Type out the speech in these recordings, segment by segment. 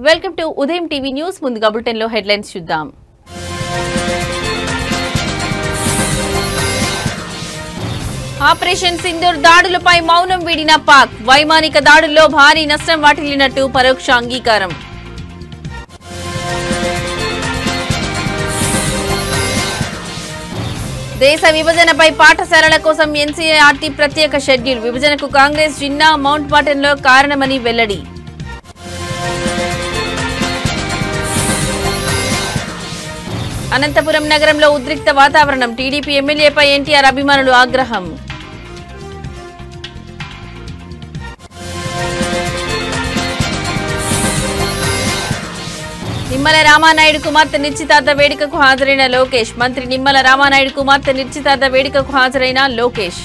Welcome to ఉదయం TV news. ముందుగా bulletin లో హెడ్లైన్స్ చూద్దాం. ఆపరేషన్ సింధూర్ దాడులపై మౌనం వీడిన పాక్. వైమానిక దాడుల్లో భారీ నష్టం వాటిల్లినట్టు పరోక్ష అంగీకారం. దేశ విభజనపై పాఠశాలల కోసం ఎన్సీఆర్టీ ప్రత్యేక షెడ్యూల్. విభజనకు కాంగ్రెస్ జిన్నా మౌంట్ బాటన్లో కారణమని వెల్లడి. అనంతపురం నగరంలో ఉద్రిక్త వాతావరణం. టీడీపీ ఎమ్మెల్యేపై ఎన్టీఆర్ అభిమానులు ఆగ్రహం. నిమ్మల రామానాయుడు కుమార్తె నిశ్చితార్థ వేడుకకు హాజరైన లోకేష్. మంత్రి నిమ్మల రామానాయుడు కుమార్తె నిశ్చితార్థ వేడుకకు హాజరైన లోకేష్.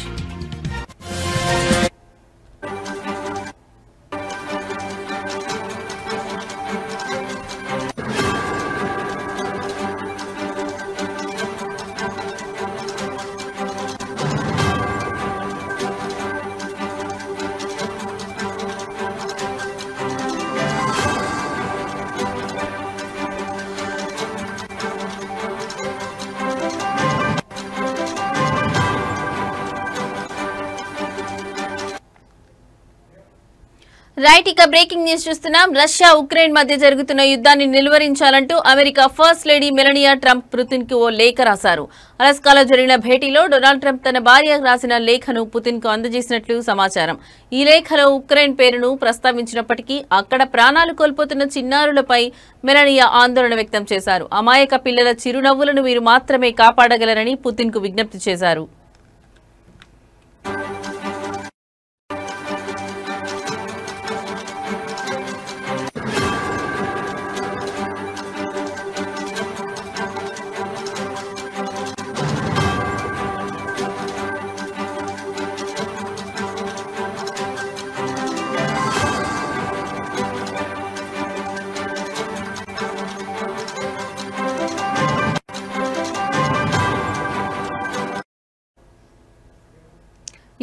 రైట్, ఇక బ్రేకింగ్ న్యూస్ చూస్తున్నాం. రష్యా ఉక్రెయిన్ మధ్య జరుగుతున్న యుద్ధాన్ని నిలువరించాలంటూ America first lady Melania Trump Putin కు ఓ లేఖ రాశారు. అలాస్కాలో జరిగిన భేటీలో డొనాల్డ్ ట్రంప్ తన భార్య రాసిన లేఖను పుతిన్ కు అందజేసినట్లు సమాచారం. ఈ లేఖలో ఉక్రెయిన్ పేరును ప్రస్తావించినప్పటికీ అక్కడ ప్రాణాలు కోల్పోతున్న చిన్నారులపై మెలనియా ఆందోళన వ్యక్తం చేశారు. అమాయక పిల్లల చిరునవ్వులను మీరు మాత్రమే కాపాడగలరని పుతిన్ కు విజ్ఞప్తి చేశారు.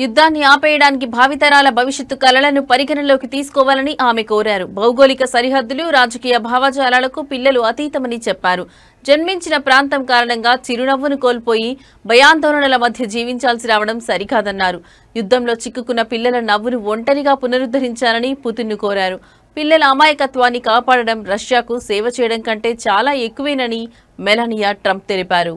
యుద్ధాన్ని ఆపేయడానికి భావితరాల భవిష్యత్తు కలలను పరిగణలోకి తీసుకోవాలని ఆమె కోరారు. భౌగోళిక సరిహద్దులు, రాజకీయ భావజాలాలకు పిల్లలు అతీతమని చెప్పారు. జన్మించిన ప్రాంతం కారణంగా చిరునవ్వును కోల్పోయి భయాందోళనల మధ్య జీవించాల్సి రావడం సరికాదన్నారు. యుద్ధంలో చిక్కుకున్న పిల్లల నవ్వును ఒంటరిగా పునరుద్ధరించాలని పుతిన్ను కోరారు. పిల్లల అమాయకత్వాన్ని కాపాడడం రష్యాకు సేవ చేయడం కంటే చాలా ఎక్కువేనని మెలానియా ట్రంప్ తెలిపారు.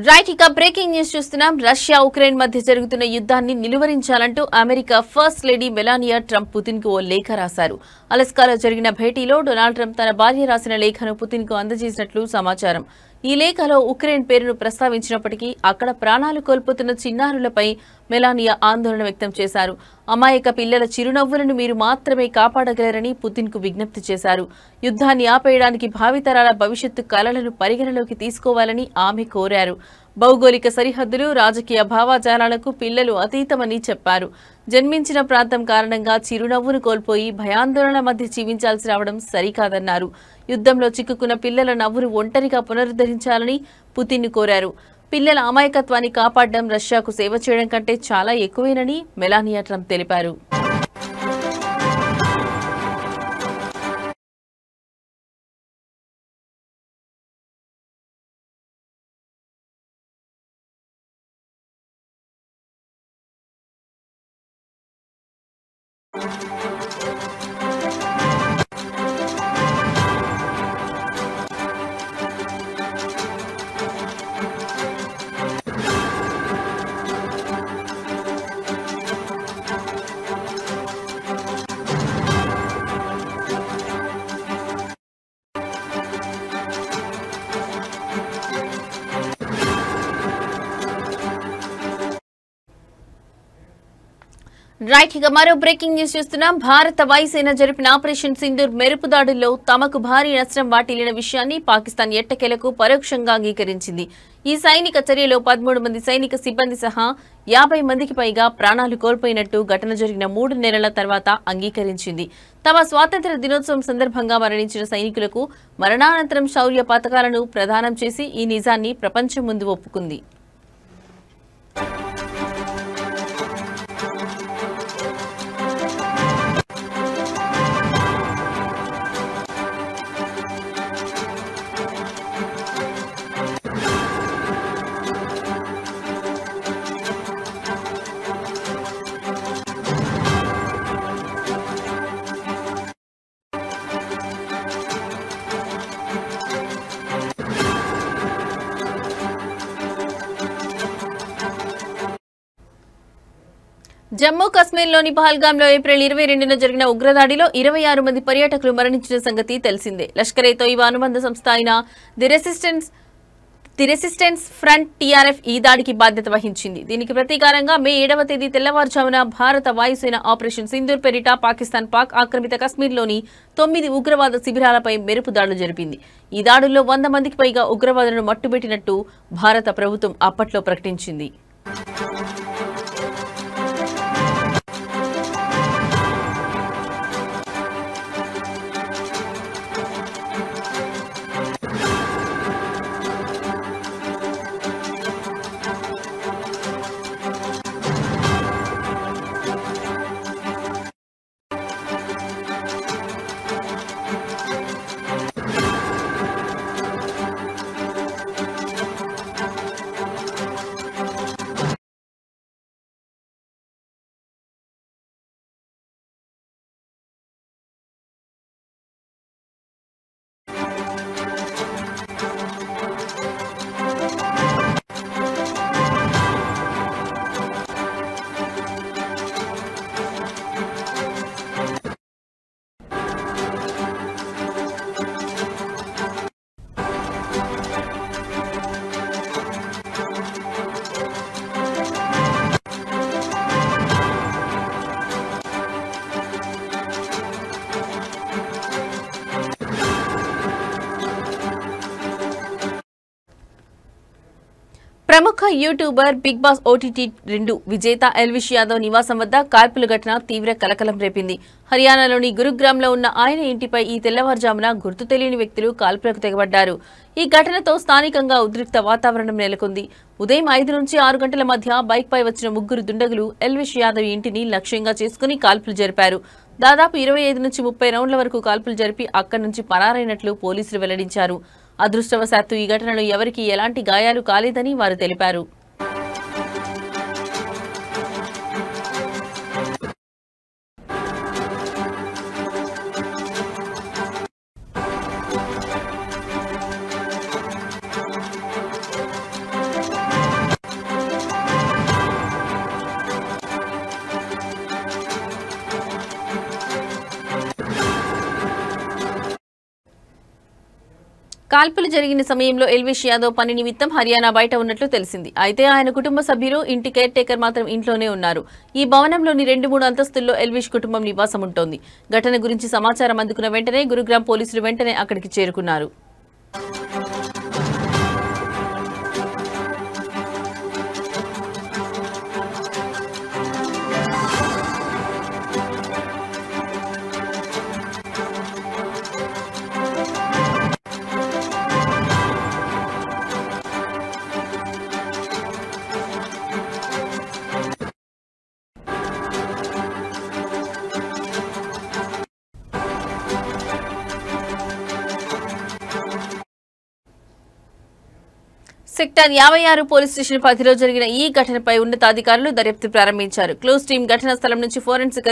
రైట్, ఇక బ్రేకింగ్ న్యూస్ చూస్తున్నాం. రష్యా ఉక్రెయిన్ మధ్య జరుగుతున్న యుద్ధాన్ని నిలువరించాలంటూ America first lady Melania Trump Putin కు ఓ లేఖ రాశారు. అలాస్కాలో జరిగిన భేటీలో డొనాల్డ్ ట్రంప్ తన భార్య రాసిన లేఖను పుతిన్ కు అందజేసినట్లు సమాచారం. ఈ లేఖలో ఉక్రెయిన్ పేరును ప్రస్తావించినప్పటికీ అక్కడ ప్రాణాలు కోల్పోతున్న చిన్నారులపై మెలానియా ఆందోళన వ్యక్తం చేశారు. అమాయక పిల్లల చిరునవ్వులను మీరు మాత్రమే కాపాడగలరని పుతిన్ కు విజ్ఞప్తి చేశారు. యుద్ధాన్ని ఆపేయడానికి భావితరాల భవిష్యత్తు కలలను పరిగణలోకి తీసుకోవాలని ఆమె కోరారు. భౌగోళిక సరిహద్దులు, రాజకీయ భావజాలాలకు పిల్లలు అతీతమని చెప్పారు. జన్మించిన ప్రాంతం కారణంగా చిరునవ్వును కోల్పోయి భయాందోళన మధ్య జీవించాల్సి రావడం సరికాదన్నారు. యుద్ధంలో చిక్కుకున్న పిల్లల నవ్వును ఒంటరిగా పునరుద్ధరించాలని పుతిన్ కోరారు. పిల్లల అమాయకత్వాన్ని కాపాడడం రష్యాకు సేవ చేయడం కంటే చాలా ఎక్కువేనని మెలానియా ట్రంప్ తెలిపారు. రైట్ ఇక మరో బ్రేకింగ్ న్యూస్ చూస్తున్నాం. భారత వాయుసేన జరిపిన ఆపరేషన్ సింధూర్ మెరుపు దాడుల్లో తమకు భారీ నష్టం వాటిల్లిన విషయాన్ని పాకిస్తాన్ ఎట్టకేలకు పరోక్షంగా అంగీకరించింది. ఈ సైనిక చర్యలో 13 మంది సైనిక సిబ్బంది సహా 50 మందికి పైగా ప్రాణాలు కోల్పోయినట్టు ఘటన జరిగిన 3 నెలల తర్వాత అంగీకరించింది. తమ స్వాతంత్ర్య దినోత్సవం సందర్భంగా మరణించిన సైనికులకు మరణానంతరం శౌర్య పతకాలను ప్రదానం చేసి ఈ నిజాన్ని ప్రపంచం ముందు ఒప్పుకుంది. జమ్మూ కశ్మీర్లోని పహల్గాంలో ఏప్రిల్ 22న జరిగిన ఉగ్రదాడిలో 26 మంది పర్యాటకులు మరణించిన సంగతి తెలిసిందే. లష్కర్-ఏ-తోయిబా అనుబంధ సంస్థ అయిన ది రెసిస్టెన్స్ ఫ్రంట్ టీఆర్ఎఫ్ ఈ దాడికి బాధ్యత వహించింది. దీనికి ప్రతీకారంగా మే 7వ తేదీ తెల్లవారుజామున భారత వాయుసేన ఆపరేషన్ సింధూర్ పేరిట పాక్ ఆక్రమిత కశ్మీర్లోని 9 ఉగ్రవాద శిబిరాలపై మెరుపు దాడులు జరిపింది. ఈ దాడుల్లో 100 మందికి పైగా ఉగ్రవాదులను మట్టుబెట్టినట్టు భారత ప్రభుత్వం అప్పట్లో ప్రకటించింది. ప్రముఖ యూట్యూబర్ బిగ్ బాస్ ఓటీటీ 2 విజేత ఎల్విష్ యాదవ్ నివాసం వద్ద కాల్పుల ఘటన తీవ్ర కలకలం రేపింది. హర్యానాలోని గురుగ్రామ్లో ఉన్న ఆయన ఇంటిపై ఈ తెల్లవారుజామున గుర్తు తెలియని వ్యక్తులు కాల్పులకు తెగబడ్డారు. ఈ ఘటనతో స్థానికంగా ఉద్రిక్త వాతావరణం నెలకొంది. ఉదయం 5 నుంచి 6 గంటల మధ్య బైక్పై వచ్చిన 3 దుండగులు ఎల్విష్ యాదవ్ ఇంటిని లక్ష్యంగా చేసుకుని కాల్పులు జరిపారు. దాదాపు 25 నుంచి 30 రౌండ్ల వరకు కాల్పులు జరిపి అక్కడి నుంచి పరారైనట్లు పోలీసులు వెల్లడించారు. అదృష్టవశాత్తు ఈ ఘటనలో ఎవరికీ ఎలాంటి గాయాలు కాలేదని వారు తెలిపారు. కాల్పులు జరిగిన సమయంలో ఎల్విష్ యాదవ్ పని నిమిత్తం హర్యానా బయట ఉన్నట్లు తెలిసింది. అయితే ఆయన కుటుంబ సభ్యులు ఇంటి కేర్ టేకర్ మాత్రం ఇంట్లోనే ఉన్నారు. ఈ భవనంలోని 2-3 అంతస్తుల్లో ఎల్విష్ కుటుంబం నివాసం ఉంటోంది. ఘటన గురించి సమాచారం అందుకున్న వెంటనే గురుగ్రామ్ పోలీసులు వెంటనే అక్కడికి చేరుకున్నారు. సెక్టార్ 56 పోలీస్ స్టేషన్ పరిధిలో జరిగిన ఈ ఘటనపై ఉన్నతాధికారులు దర్యాప్తు ప్రారంభించారు. క్లోజ్ టీం ఘటనా స్థలం నుంచి ఫోరెన్సిక్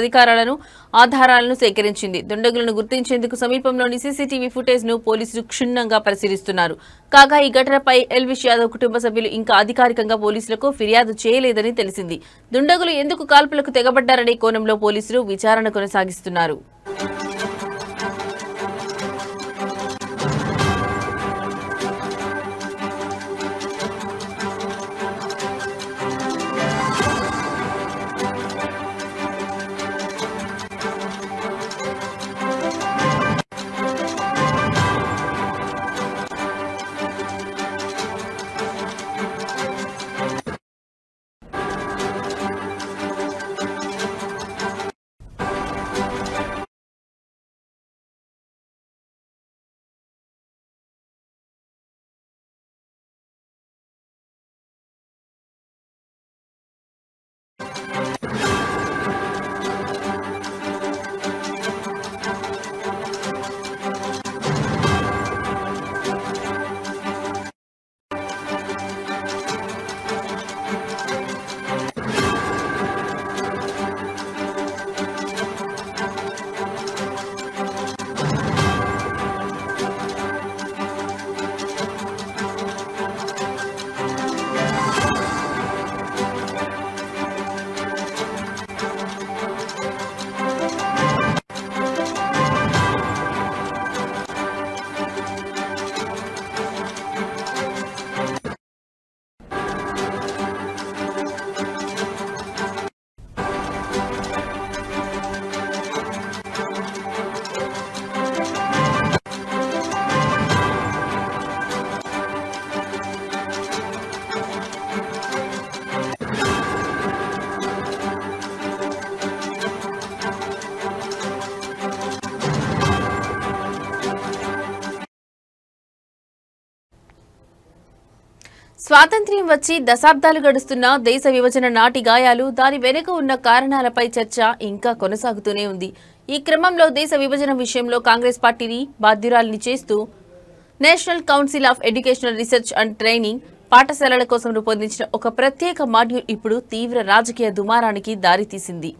ఆధారాలను సేకరించింది. దుండగులను గుర్తించేందుకు సమీపంలోని సీసీటీవీ ఫుటేజ్ ను పోలీసులు క్షుణ్ణంగా పరిశీలిస్తున్నారు. కాగా ఈ ఘటనపై ఎల్విష్ యాదవ్ కుటుంబ సభ్యులు ఇంకా అధికారికంగా పోలీసులకు ఫిర్యాదు చేయలేదని తెలిసింది. దుండగులు ఎందుకు కాల్పులకు తెగబడ్డారనే కోణంలో పోలీసులు విచారణ కొనసాగిస్తున్నారు. స్వాతంత్ర్యం వచ్చి దశాబ్దాలు గడుస్తున్న దేశ విభజన నాటి గాయాలు, దాని వెనుక ఉన్న కారణాలపై చర్చ ఇంకా కొనసాగుతూనే ఉంది. ఈ క్రమంలో దేశ విభజన విషయంలో కాంగ్రెస్ పార్టీని బాధ్యురాలిని చేస్తూ national council of educational research and training పాఠశాలల కోసం రూపొందించిన ఒక ప్రత్యేక మాడ్యూల్ ఇప్పుడు తీవ్ర రాజకీయ దుమారానికి దారితీసింది.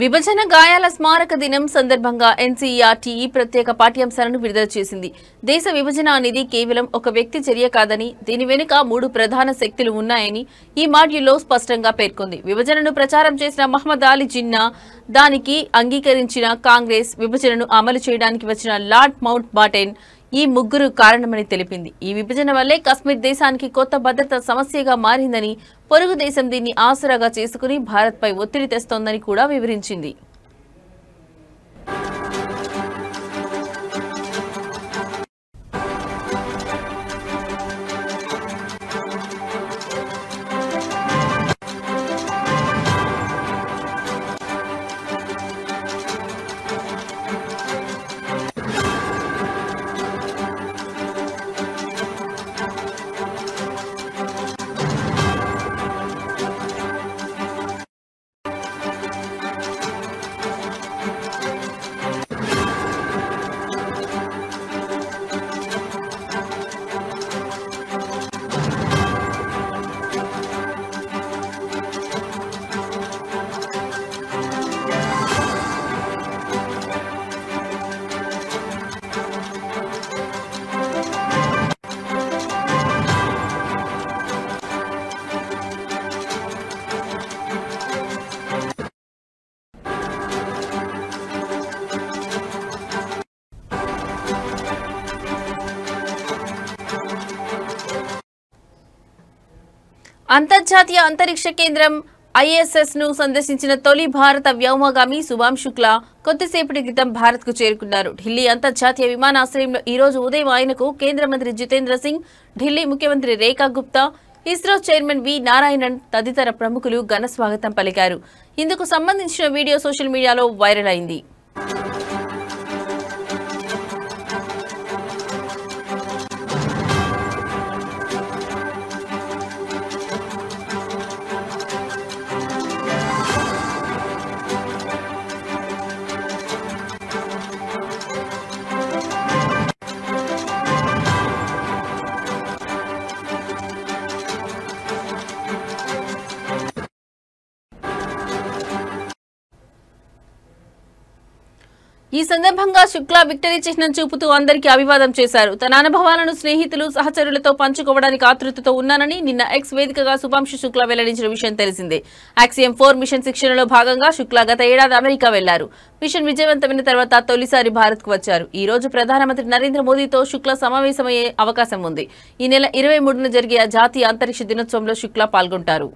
విభజన గాయాల స్మారక దినం సందర్భంగా ఎన్సీఈఆర్టీ ప్రత్యేక పాఠ్యాంశాలను విడుదల చేసింది. దేశ విభజన అనేది కేవలం ఒక వ్యక్తి చర్య కాదని, దీని వెనుక 3 ప్రధాన శక్తులు ఉన్నాయని ఈ మాడ్యూల్లో స్పష్టంగా పేర్కొంది. విభజనను ప్రచారం చేసిన మహ్మద్ అలీ జిన్నా, దానికి అంగీకరించిన కాంగ్రెస్, విభజనను అమలు చేయడానికి వచ్చిన లార్డ్ మౌంట్ బాటెన్ ఈ ముగ్గురు కారణమని తెలిపింది. ఈ విభజన వల్లే కశ్మీర్ దేశానికి కొత్త భద్రతా సమస్యగా మారిందని, పొరుగు దేశం దీన్ని ఆసరాగా చేసుకుని భారత్పై ఒత్తిడి తెస్తోందని కూడా వివరించింది. అంతర్జాతీయ అంతరిక్ష కేంద్రం ఐఎస్ఎస్ ను సందర్శించిన తొలి భారత వ్యోమగామి శుభాం శుక్లా కొద్దిసేపటి క్రితం భారత్ కు చేరుకున్నారు. ఢిల్లీ అంతర్జాతీయ విమానాశ్రయంలో ఈ రోజు ఉదయం ఆయనకు కేంద్ర మంత్రి జితేంద్ర సింగ్, ఢిల్లీ ముఖ్యమంత్రి రేఖా గుప్తా, ఇస్రో చైర్మన్ వి నారాయణన్ తదితర ప్రముఖులు ఘన స్వాగతం పలికారు. ఇందుకు సంబంధించిన వీడియో సోషల్ మీడియాలో వైరల్ అయింది. ఈ సందర్భంగా శుక్లా విక్టరీ చిహ్నం చూపుతూ అందరికీ అభివాదం చేశారు. తన అనుభవాలను స్నేహితులు, సహచరులతో పంచుకోవడానికి ఆతృతతో ఉన్నానని నిన్న ఎక్స్ వేదికగా శుభాంశు శుక్లా వెల్లడించిన విషయం తెలిసిందే. యాక్సియం 4 మిషన్ శిక్షణలో భాగంగా శుక్లా గత ఏడాది అమెరికా వెళ్లారు. మిషన్ విజయవంతమైన తర్వాత తొలిసారి భారత్ కు వచ్చారు. ఈ రోజు ప్రధానమంత్రి నరేంద్ర మోదీతో శుక్లా సమావేశమయ్యే అవకాశం ఉంది. ఈ నెల 23న జరిగే జాతీయ అంతరిక్ష దినోత్సవంలో శుక్లా పాల్గొంటారు.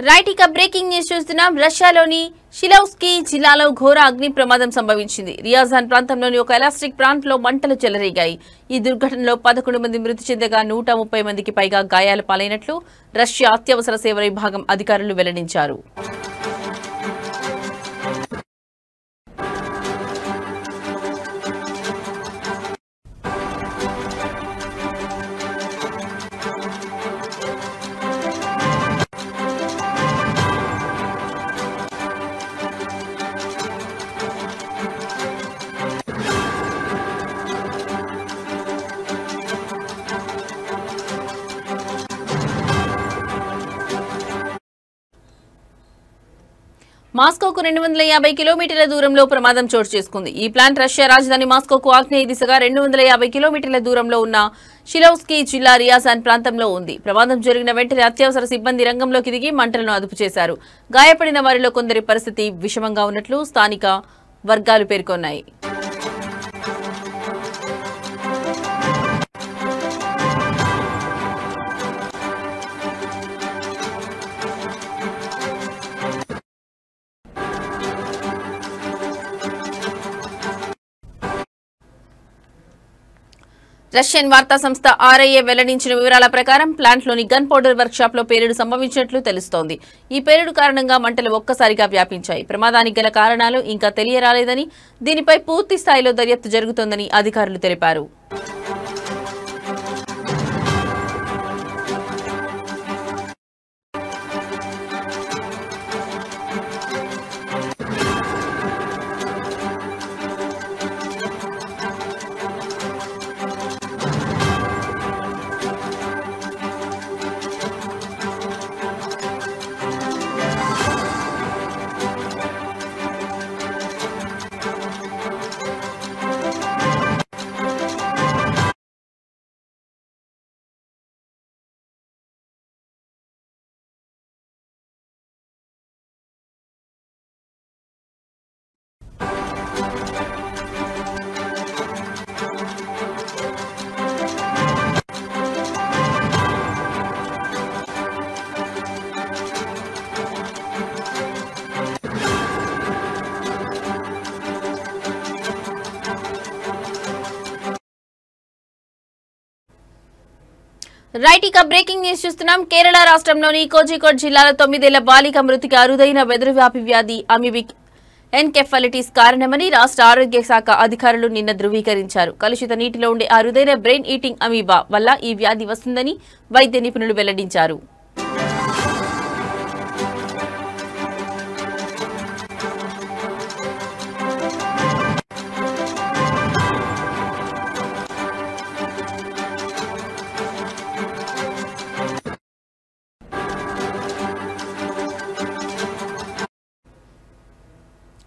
రైట్ ఇక బ్రేకింగ్ న్యూస్ చూస్తున్నాం. రష్యాలోని షిలౌస్కీ జిల్లాలో ఘోర అగ్ని ప్రమాదం సంభవించింది. రియాజాన్ ప్రాంతంలోని ఒక ఎలాస్టిక్ ప్లాంట్ లో మంటలు చెలరేగాయి. ఈ దుర్ఘటనలో 11 మంది మృతి చెందగా 130 మందికి పైగా గాయాల పాలైనట్లు రష్యా అత్యవసర సేవల విభాగం అధికారులు వెల్లడించారు. మాస్కోకు 250 కిలోమీటర్ల దూరంలో ప్రమాదం చోటు చేసుకుంది. ఈ ప్లాంట్ రష్యా రాజధాని మాస్కోకు ఆగ్నేయ దిశగా 250 కిలోమీటర్ల దూరంలో ఉన్న షిలౌస్కీ జిల్లా రియాజాన్ ప్రాంతంలో ఉంది. ప్రమాదం జరిగిన వెంటనే అత్యవసర సిబ్బంది రంగంలోకి దిగి మంటలను అదుపు చేశారు. గాయపడిన వారిలో కొందరి పరిస్థితి విషమంగా ఉన్నట్లు స్థానిక వర్గాలు పేర్కొన్నాయి. రష్యన్ వార్తా సంస్థ ఆర్ఐఏ వెల్లడించిన వివరాల ప్రకారం ప్లాంట్లోని గన్ పౌడర్ వర్క్ షాప్ లో పేలుడు సంభవించినట్లు తెలుస్తోంది. ఈ పేలుడు కారణంగా మంటలు ఒక్కసారిగా వ్యాపించాయి. ప్రమాదానికి గల కారణాలు ఇంకా తెలియరాలేదని, దీనిపై పూర్తి స్థాయిలో దర్యాప్తు జరుగుతోందని అధికారులు తెలిపారు. రైట్ ఇక బ్రేకింగ్ న్యూస్ చూస్తున్నాం. కేరళ రాష్ట్రంలోని కోజికోడ్ జిల్లాలో 9 ఏళ్ల బాలిక మృతికి అరుదైన వెదురువ్యాపి వ్యాధి అమీబిక్ ఎన్కెఫలైటిస్ కారణమని రాష్ట్ర ఆరోగ్య శాఖ అధికారులు నిన్న ధృవీకరించారు. కలుషిత నీటిలో ఉండే అరుదైన బ్రెయిన్ ఈటింగ్ అమీబా వల్ల ఈ వ్యాధి వస్తుందని వైద్య నిపుణులు వెల్లడించారు.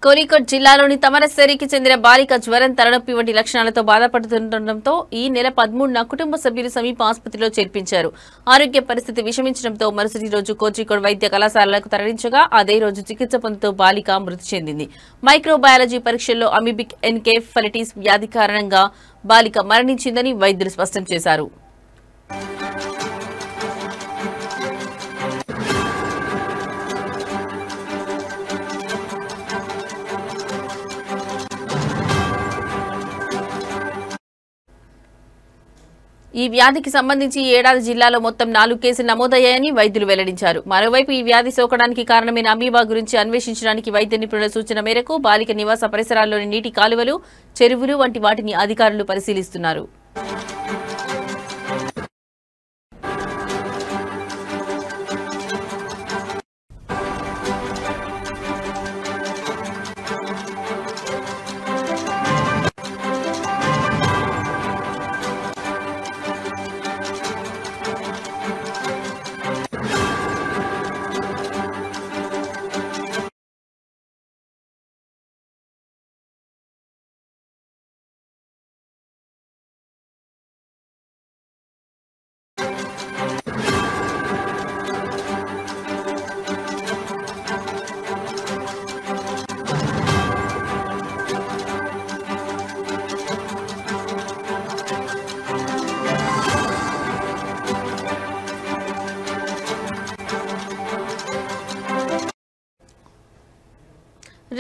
కోరికోడ్ జిల్లాలోని తమరసేరికి చెందిన బాలిక జ్వరం, తలనొప్పి వంటి లక్షణాలతో బాధపడుతుండటంతో ఈ నెల 13న కుటుంబ సభ్యులు సమీప ఆసుపత్రిలో చేర్పించారు. ఆరోగ్య పరిస్థితి విషమించడంతో మరుసటి రోజు కోజికోడ్ వైద్య కళాశాలకు తరలించగా అదే రోజు చికిత్స పొందుతూ బాలిక మృతి చెందింది. మైక్రోబయాలజీ పరీక్షల్లో అమీబిక్ ఎన్కెఫలైటిస్ వ్యాధి కారణంగా బాలిక మరణించిందని వైద్యులు స్పష్టం చేశారు. ఈ వ్యాధికి సంబంధించి ఈ ఏడాది జిల్లాలో మొత్తం 4 కేసులు నమోదయ్యాయని వైద్యులు వెల్లడించారు. మరోవైపు ఈ వ్యాధి సోకడానికి కారణమైన అమీబా గురించి అన్వేషించడానికి వైద్య నిపుణుల సూచన మేరకు బాలిక నివాస పరిసరాల్లోని నీటి కాలువలు, చెరువులు వంటి వాటిని అధికారులు పరిశీలిస్తున్నారు.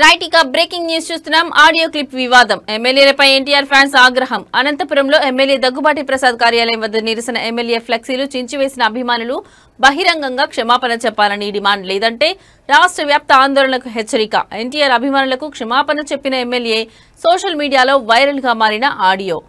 రైట్ ఇక బ్రేకింగ్ న్యూస్ చూస్తున్నాం. ఆడియో క్లిప్ వివాదం. ఎమ్మెల్యేలపై ఎన్టీఆర్ ఫ్యాన్స్ ఆగ్రహం. అనంతపురంలో ఎమ్మెల్యే దగ్గుబాటి ప్రసాద్ కార్యాలయం వద్ద నిరసన. ఎమ్మెల్యే ఫ్లెక్సీలు చించివేసిన అభిమానులు బహిరంగంగా క్షమాపణ చెప్పాలని డిమాండ్, లేదంటే రాష్ట్ర వ్యాప్త ఆందోళనకు హెచ్చరిక. ఎన్టీఆర్ అభిమానులకు క్షమాపణ చెప్పిన ఎమ్మెల్యే. సోషల్ మీడియాలో వైరల్ గా మారిన ఆడియో.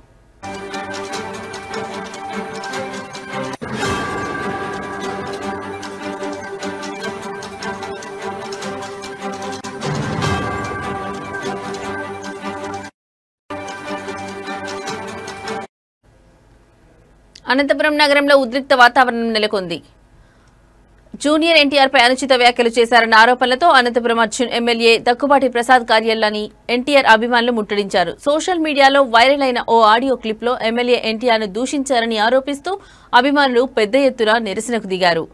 అనంతపురం నగరంలో ఉద్రిక్త వాతావరణం నెలకొంది. జూనియర్ ఎన్టీఆర్ పై అనుచిత వ్యాఖ్యలు చేశారన్న ఆరోపణలతో అనంతపురం అర్జున్ ఎమ్మెల్యే దగ్గుబాటి ప్రసాద్ కార్యాలయాన్ని ఎన్టీఆర్ అభిమానులు ముట్టడించారు. సోషల్ మీడియాలో వైరల్ అయిన ఓ ఆడియో క్లిప్ లో ఎమ్మెల్యే ఎన్టీఆర్ ను దూషించారని ఆరోపిస్తూ అభిమానులు పెద్ద ఎత్తున నిరసనకు దిగారు.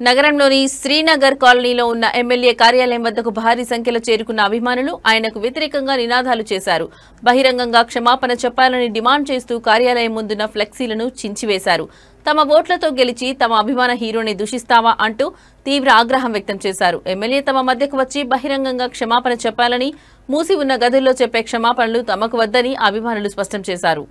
నగరంలోని శ్రీనగర్ కాలనీలో ఉన్న ఎమ్మెల్యే కార్యాలయం వద్దకు భారీ సంఖ్యలో చేరుకున్న అభిమానులు ఆయనకు వ్యతిరేకంగా నినాదాలు చేశారు. బహిరంగంగా క్షమాపణ చెప్పాలని డిమాండ్ చేస్తూ కార్యాలయం ముందున్న ఫ్లెక్సీలను చించివేశారు. తమ ఓట్లతో గెలిచి తమ అభిమాన హీరోని దూషిస్తావా అంటూ తీవ్ర ఆగ్రహం వ్యక్తం చేశారు. ఎమ్మెల్యే తమ మధ్యకు వచ్చి బహిరంగంగా క్షమాపణ చెప్పాలని, మూసి ఉన్న గదుల్లో చెప్పే క్షమాపణలు తమకు వద్దని అభిమానులు స్పష్టం చేశారు.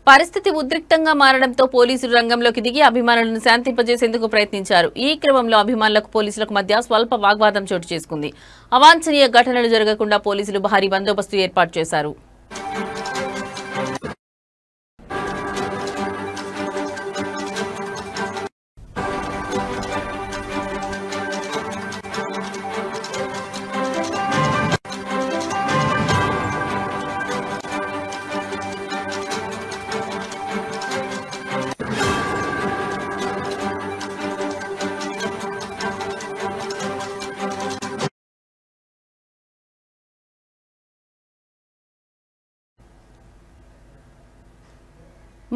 పరిస్థితి ఉద్రిక్తంగా మారడంతో పోలీసులు రంగంలోకి దిగి అభిమానులను శాంతింపజేసేందుకు ప్రయత్నించారు. ఈ క్రమంలో అభిమానులకు పోలీసులకు మధ్య స్వల్ప వాగ్వాదం చోటు చేసుకుంది. అవాంఛనీయ ఘటనలు జరగకుండా పోలీసులు భారీ బందోబస్తు ఏర్పాటు చేశారు.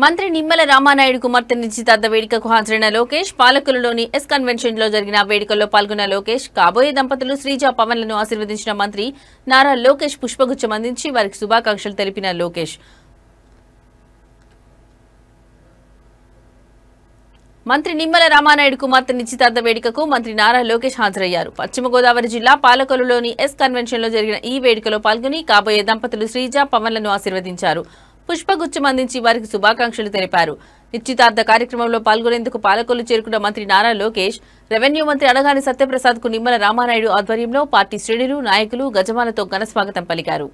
మంత్రి నిమ్మల రామానాయుడు కుమార్తె నిశ్చితార్థ వేడుకకు హాజరైన లోకేష్, పాలకులలోని ఎస్ కన్వెన్షన్ లో జరిగిన వేడుకల్లో పాల్గొన్న లోకేష్, కాబోయే దంపతులు శ్రీజ పవన్లను ఆశీర్వదించిన మంత్రి నారా లోకేష్ పుష్పగుచ్చం అందించి వారికి శుభాకాంక్షలు తెలిపిన లోకేష్. మంత్రి నిమ్మల రామానాయుడు కుమార్తె నిశ్చితార్థ వేడుకకు మంత్రి నారా లోకేష్ హాజరయ్యారు. పశ్చిమ గోదావరి జిల్లా పాలకొల్లులోని ఎస్ కన్వెన్షన్ లో జరిగిన ఈ వేడుకలో పాల్గొని కాబోయే దంపతులు శ్రీజ పవన్లను ఆశీర్వదించారు. పుష్పగుచ్చం అందించి వారికి శుభాకాంక్షలు తెలిపారు. నిశ్చితార్థ కార్యక్రమంలో పాల్గొనేందుకు పాలకొల్లు చేరుకున్న మంత్రి నారా లోకేష్, రెవెన్యూ మంత్రి అనగాని సత్యప్రసాద్ కు నిమ్మల రామానాయుడు ఆధ్వర్యంలో పార్టీ శ్రేణులు, నాయకులు గజమాలతో ఘనస్వాగతం పలికారు.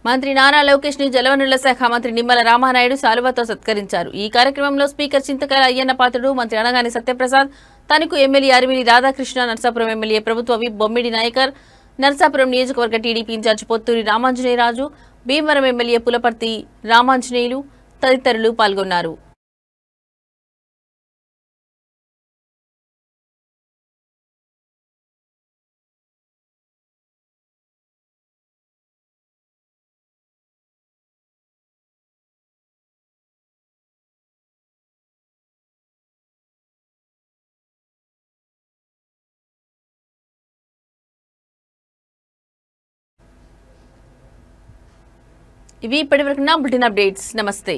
మంత్రి నారా లోకేష్ ని జలవనరుల శాఖ మంత్రి నిమ్మల రామానాయుడు శాలువాతో సత్కరించారు. ఈ కార్యక్రమంలో స్పీకర్ చింతకాయల అయ్యన్న పాత్రుడు, మంత్రి అనగాని సత్యప్రసాద్, తణుకు ఎమ్మెల్యే అరిమిలి రాధాకృష్ణ, నర్సాపురం ఎమ్మెల్యే ప్రభుత్వ విప్ బొమ్మిడి నాయకర్, నర్సాపురం నియోజకవర్గ TDP incharge Pothuri Ramanjaneyaraju, Bhimavaram MLA Pulaparthi Ramanjaneyulu తదితరులు పాల్గొన్నారు. ఇవి ఇప్పటివరకు నా బులెటిన్ అప్డేట్స్. నమస్తే.